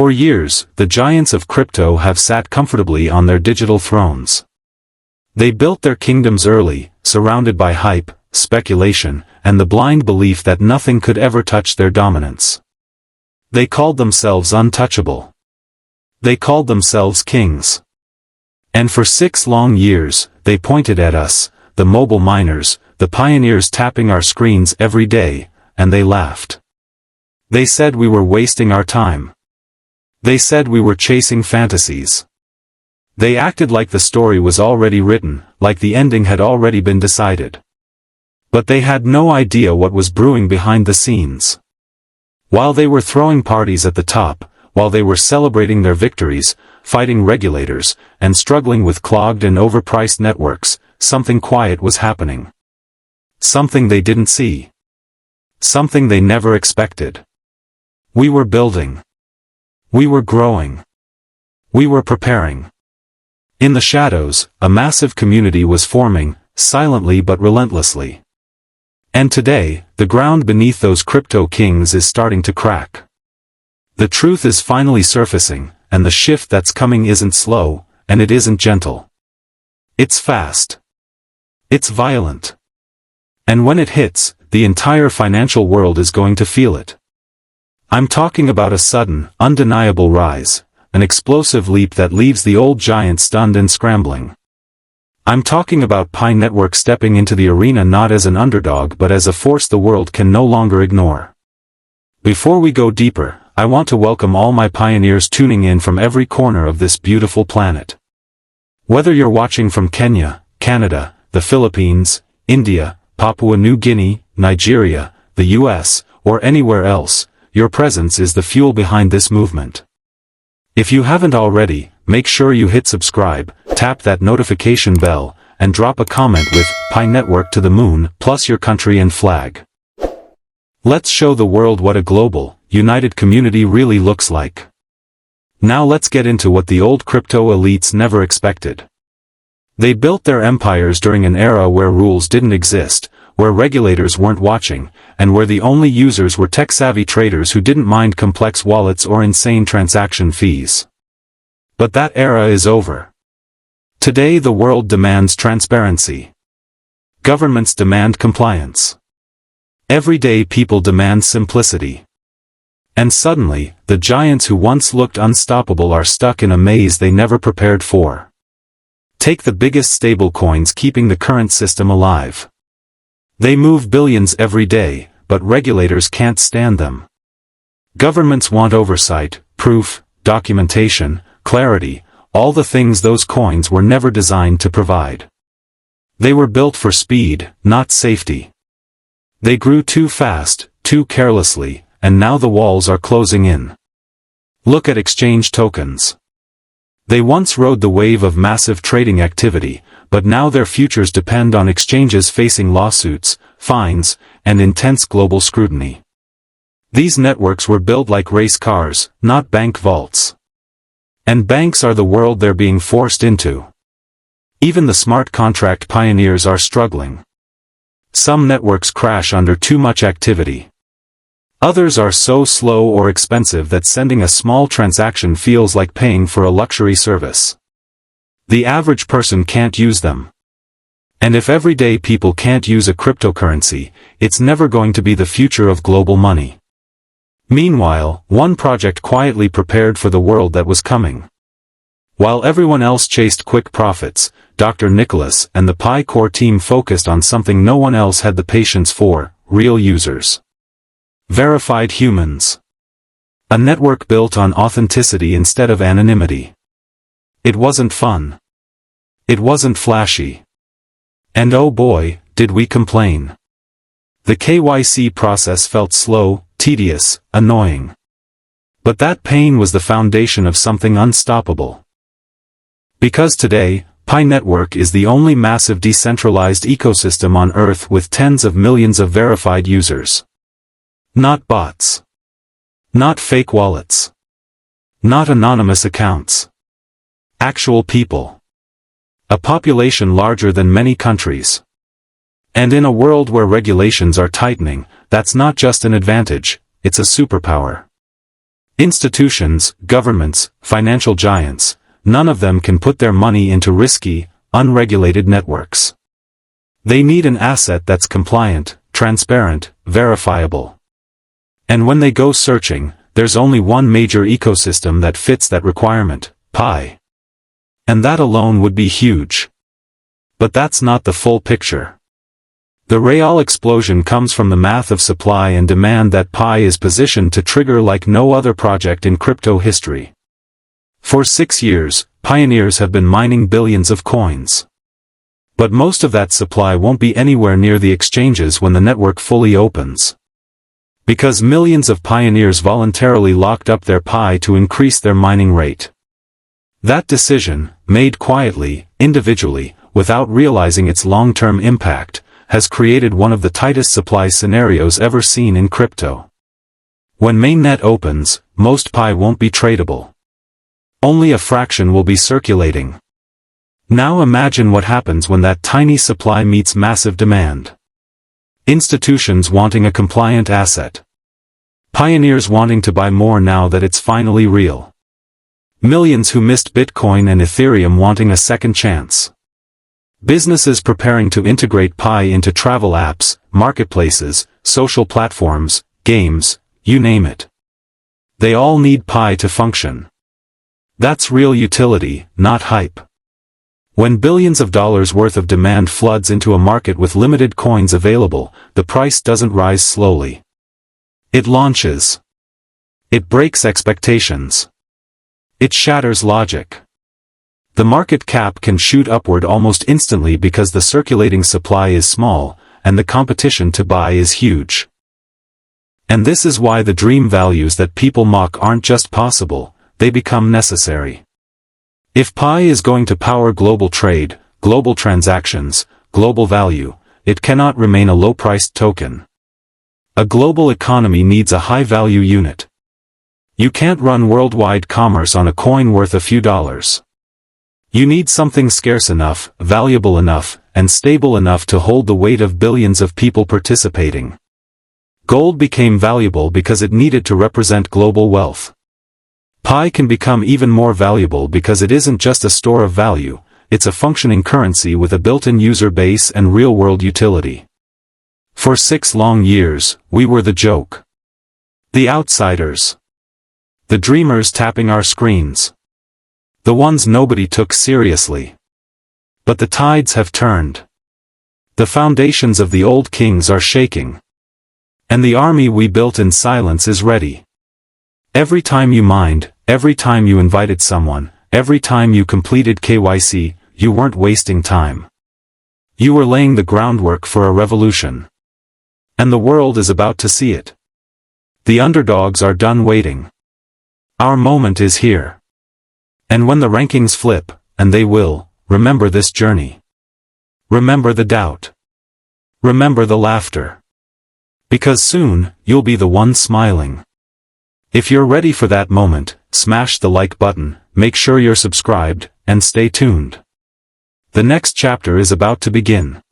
For years, the giants of crypto have sat comfortably on their digital thrones. They built their kingdoms early, surrounded by hype, speculation, and the blind belief that nothing could ever touch their dominance. They called themselves untouchable. They called themselves kings. And for 6 long years, they pointed at us, the mobile miners, the pioneers tapping our screens every day, and they laughed. They said we were wasting our time. They said we were chasing fantasies. They acted like the story was already written, like the ending had already been decided. But they had no idea what was brewing behind the scenes. While they were throwing parties at the top, while they were celebrating their victories, fighting regulators, and struggling with clogged and overpriced networks, something quiet was happening. Something they didn't see. Something they never expected. We were building. We were growing. We were preparing. In the shadows, a massive community was forming, silently but relentlessly. And today, the ground beneath those crypto kings is starting to crack. The truth is finally surfacing, and the shift that's coming isn't slow, and it isn't gentle. It's fast. It's violent. And when it hits, the entire financial world is going to feel it. I'm talking about a sudden, undeniable rise, an explosive leap that leaves the old giant stunned and scrambling. I'm talking about Pi Network stepping into the arena not as an underdog but as a force the world can no longer ignore. Before we go deeper, I want to welcome all my pioneers tuning in from every corner of this beautiful planet. Whether you're watching from Kenya, Canada, the Philippines, India, Papua New Guinea, Nigeria, the US, or anywhere else, your presence is the fuel behind this movement. If you haven't already, make sure you hit subscribe, tap that notification bell, and drop a comment with Pi Network to the moon, plus your country and flag. Let's show the world what a global, united community really looks like. Now let's get into what the old crypto elites never expected. They built their empires during an era where rules didn't exist, where regulators weren't watching, and where the only users were tech-savvy traders who didn't mind complex wallets or insane transaction fees. But that era is over. Today the world demands transparency. Governments demand compliance. Everyday people demand simplicity. And suddenly, the giants who once looked unstoppable are stuck in a maze they never prepared for. Take the biggest stablecoins keeping the current system alive. They move billions every day, but regulators can't stand them. Governments want oversight, proof, documentation, clarity, all the things those coins were never designed to provide. They were built for speed, not safety. They grew too fast, too carelessly, and now the walls are closing in. Look at exchange tokens. They once rode the wave of massive trading activity, but now their futures depend on exchanges facing lawsuits, fines, and intense global scrutiny. These networks were built like race cars, not bank vaults. And banks are the world they're being forced into. Even the smart contract pioneers are struggling. Some networks crash under too much activity. Others are so slow or expensive that sending a small transaction feels like paying for a luxury service. The average person can't use them. And if everyday people can't use a cryptocurrency, it's never going to be the future of global money. Meanwhile, one project quietly prepared for the world that was coming. While everyone else chased quick profits, Dr. Nicholas and the Pi Core team focused on something no one else had the patience for: real users. Verified humans. A network built on authenticity instead of anonymity. It wasn't fun. It wasn't flashy. And oh boy, did we complain. The KYC process felt slow, tedious, annoying. But that pain was the foundation of something unstoppable. Because today, Pi Network is the only massive decentralized ecosystem on Earth with tens of millions of verified users. Not bots. Not fake wallets. Not anonymous accounts. Actual people. A population larger than many countries. And in a world where regulations are tightening, that's not just an advantage, it's a superpower. Institutions, governments, financial giants, none of them can put their money into risky, unregulated networks. They need an asset that's compliant, transparent, verifiable. And when they go searching, there's only one major ecosystem that fits that requirement: Pi. And that alone would be huge. But that's not the full picture. The real explosion comes from the math of supply and demand that Pi is positioned to trigger like no other project in crypto history. For 6 years, pioneers have been mining billions of coins. But most of that supply won't be anywhere near the exchanges when the network fully opens. Because millions of pioneers voluntarily locked up their Pi to increase their mining rate. That decision, made quietly, individually, without realizing its long-term impact, has created one of the tightest supply scenarios ever seen in crypto. When mainnet opens, most Pi won't be tradable. Only a fraction will be circulating. Now imagine what happens when that tiny supply meets massive demand. Institutions wanting a compliant asset. Pioneers wanting to buy more now that it's finally real. Millions who missed Bitcoin and Ethereum wanting a second chance. Businesses preparing to integrate Pi into travel apps, marketplaces, social platforms, games, you name it. They all need Pi to function. That's real utility, not hype. When billions of dollars worth of demand floods into a market with limited coins available, the price doesn't rise slowly. It launches. It breaks expectations. It shatters logic. The market cap can shoot upward almost instantly because the circulating supply is small, and the competition to buy is huge. And this is why the dream values that people mock aren't just possible, they become necessary. If Pi is going to power global trade, global transactions, global value, it cannot remain a low-priced token. A global economy needs a high-value unit. You can't run worldwide commerce on a coin worth a few dollars. You need something scarce enough, valuable enough, and stable enough to hold the weight of billions of people participating. Gold became valuable because it needed to represent global wealth. Pi can become even more valuable because it isn't just a store of value, it's a functioning currency with a built-in user base and real-world utility. For 6 long years, we were the joke. The outsiders. The dreamers tapping our screens. The ones nobody took seriously. But the tides have turned. The foundations of the old kings are shaking. And the army we built in silence is ready. Every time you mined, every time you invited someone, every time you completed KYC, you weren't wasting time. You were laying the groundwork for a revolution. And the world is about to see it. The underdogs are done waiting. Our moment is here. And when the rankings flip, and they will, remember this journey. Remember the doubt. Remember the laughter. Because soon, you'll be the one smiling. If you're ready for that moment, smash the like button, make sure you're subscribed, and stay tuned. The next chapter is about to begin.